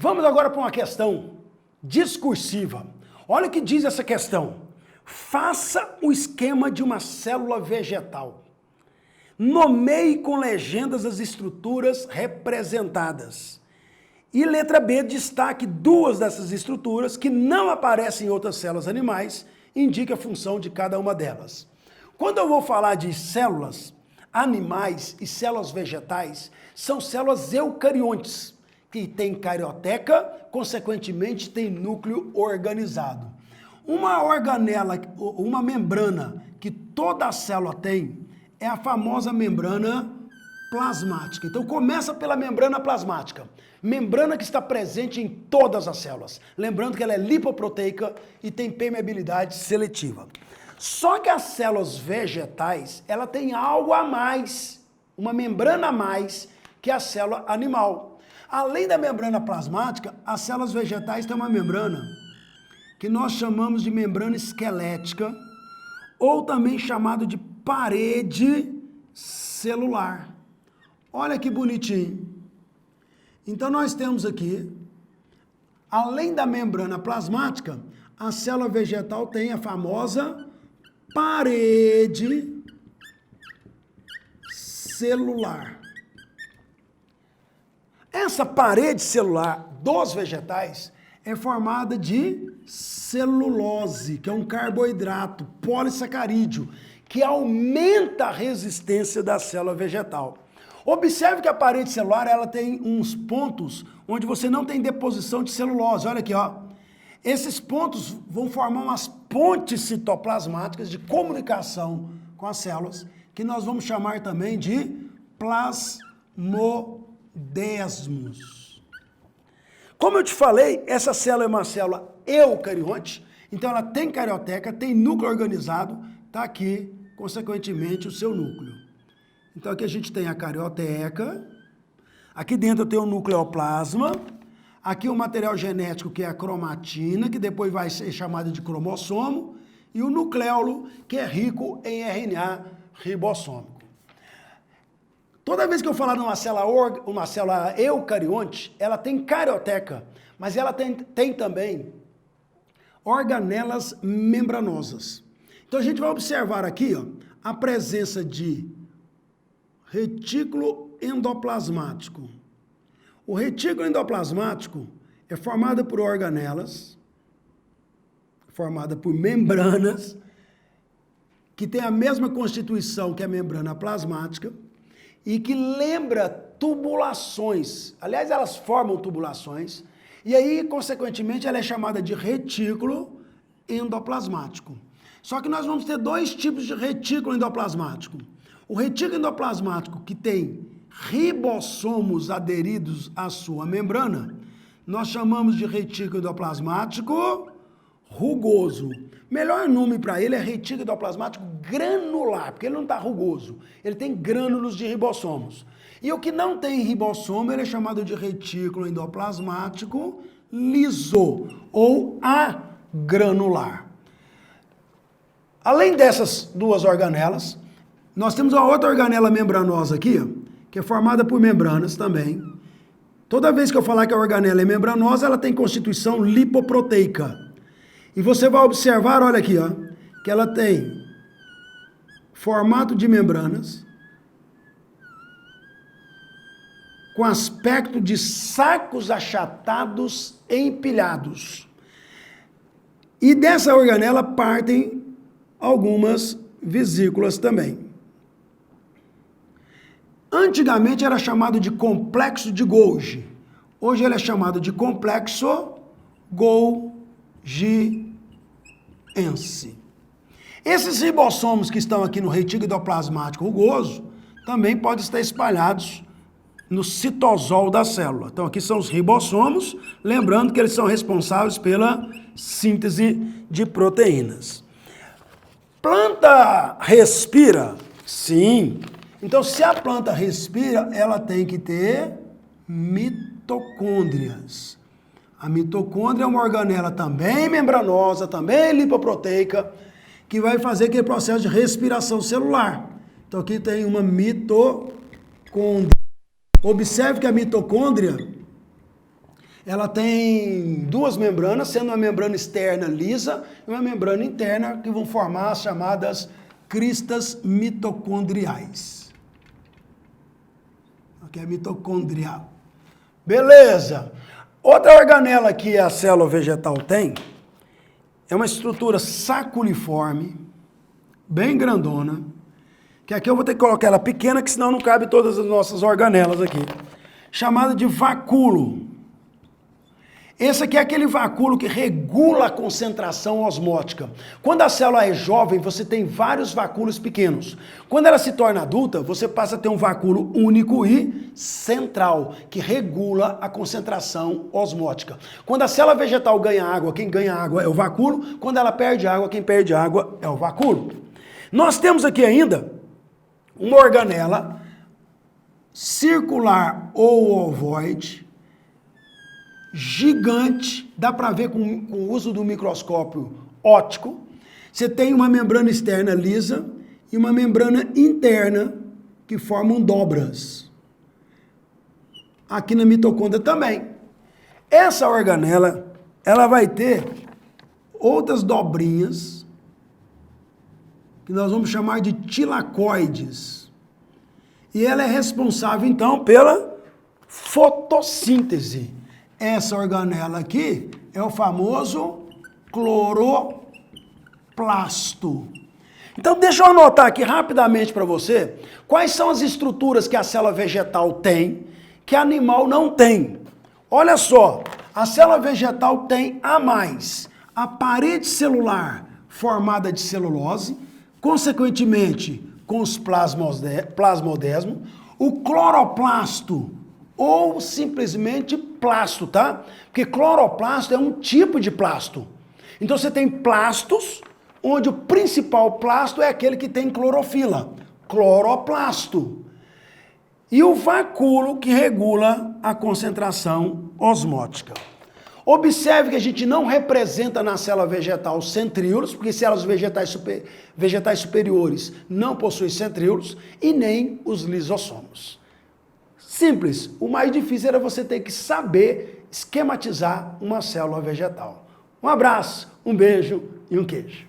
Vamos agora para uma questão discursiva. Olha o que diz essa questão. Faça o esquema de uma célula vegetal. Nomeie com legendas as estruturas representadas. E letra B, destaque duas dessas estruturas que não aparecem em outras células animais, indique a função de cada uma delas. Quando eu vou falar de células animais e células vegetais, são células eucariontes, que tem carioteca, consequentemente tem núcleo organizado. Uma organela, uma membrana que toda a célula tem, é a famosa membrana plasmática. Então começa pela membrana plasmática, membrana que está presente em todas as células. Lembrando que ela é lipoproteica e tem permeabilidade seletiva. Só que as células vegetais, ela tem algo a mais, uma membrana a mais que a célula animal. Além da membrana plasmática, as células vegetais têm uma membrana que nós chamamos de membrana esquelética, ou também chamado de parede celular. Olha que bonitinho. Então nós temos aqui, além da membrana plasmática, a célula vegetal tem a famosa parede celular. Essa parede celular dos vegetais é formada de celulose, que é um carboidrato polissacarídeo, que aumenta a resistência da célula vegetal. Observe que a parede celular ela tem uns pontos onde você não tem deposição de celulose. Olha aqui, ó. Esses pontos vão formar umas pontes citoplasmáticas de comunicação com as células, que nós vamos chamar também de plasmodesmos. Como eu te falei, essa célula é uma célula eucarionte, então ela tem carioteca, tem núcleo organizado, está aqui, consequentemente, o seu núcleo. Então aqui a gente tem a carioteca, aqui dentro tem o nucleoplasma, aqui o material genético que é a cromatina, que depois vai ser chamada de cromossomo, e o nucleolo, que é rico em RNA ribossômico. Toda vez que eu falar numa uma célula eucarionte, ela tem carioteca, mas ela tem também organelas membranosas. Então a gente vai observar aqui ó, a presença de retículo endoplasmático. O retículo endoplasmático é formado por organelas, formada por membranas, que tem a mesma constituição que a membrana plasmática, e que lembra tubulações. Aliás, elas formam tubulações, e aí, consequentemente, ela é chamada de retículo endoplasmático. Só que nós vamos ter dois tipos de retículo endoplasmático. O retículo endoplasmático, que tem ribossomos aderidos à sua membrana, nós chamamos de retículo endoplasmático rugoso. Melhor nome para ele é retículo endoplasmático granular, porque ele não está rugoso, ele tem grânulos de ribossomos. E o que não tem ribossomo, ele é chamado de retículo endoplasmático liso, ou agranular. Além dessas duas organelas, nós temos uma outra organela membranosa aqui, que é formada por membranas também. Toda vez que eu falar que a organela é membranosa, ela tem constituição lipoproteica. E você vai observar, olha aqui, ó, que ela tem formato de membranas, com aspecto de sacos achatados empilhados. E dessa organela partem algumas vesículas também. Antigamente era chamado de complexo de Golgi. Hoje ele é chamado de complexo golgiense. Esses ribossomos que estão aqui no retículo endoplasmático rugoso também podem estar espalhados no citosol da célula. Então aqui são os ribossomos, lembrando que eles são responsáveis pela síntese de proteínas. Planta respira? Sim. Então se a planta respira, ela tem que ter mitocôndrias. A mitocôndria é uma organela também membranosa, também lipoproteica, que vai fazer aquele processo de respiração celular. Então aqui tem uma mitocôndria. Observe que a mitocôndria, Ela tem duas membranas, sendo uma membrana externa lisa e uma membrana interna que vão formar as chamadas cristas mitocondriais. Aqui é mitocondrial. Beleza. Outra organela que a célula vegetal tem é uma estrutura saculiforme, bem grandona, que aqui eu vou ter que colocar ela pequena, que senão não cabe todas as nossas organelas aqui, chamada de vacúolo. Esse aqui é aquele vacúolo que regula a concentração osmótica. Quando a célula é jovem, você tem vários vacúolos pequenos. Quando ela se torna adulta, você passa a ter um vacúolo único e central, que regula a concentração osmótica. Quando a célula vegetal ganha água, quem ganha água é o vacúolo. Quando ela perde água, quem perde água é o vacúolo. Nós temos aqui ainda uma organela circular ou ovoide, gigante, dá para ver com o uso do microscópio óptico. Você tem uma membrana externa lisa e uma membrana interna que formam dobras. Aqui na mitocôndria também. Essa organela, ela vai ter outras dobrinhas, que nós vamos chamar de tilacoides. E ela é responsável, então, pela fotossíntese. Essa organela aqui é o famoso cloroplasto. Então, deixa eu anotar aqui rapidamente para você quais são as estruturas que a célula vegetal tem, que animal não tem. Olha só, a célula vegetal tem a mais a parede celular formada de celulose, consequentemente com os plasmodesmos, o cloroplasto, ou simplesmente plasto, tá? Porque cloroplasto é um tipo de plasto. Então você tem plastos, onde o principal plasto é aquele que tem clorofila, cloroplasto. E o vacúolo que regula a concentração osmótica. Observe que a gente não representa na célula vegetal centríolos, porque células vegetais superiores não possuem centríolos, e nem os lisossomos. Simples, o mais difícil era você ter que saber esquematizar uma célula vegetal. Um abraço, um beijo e um queijo.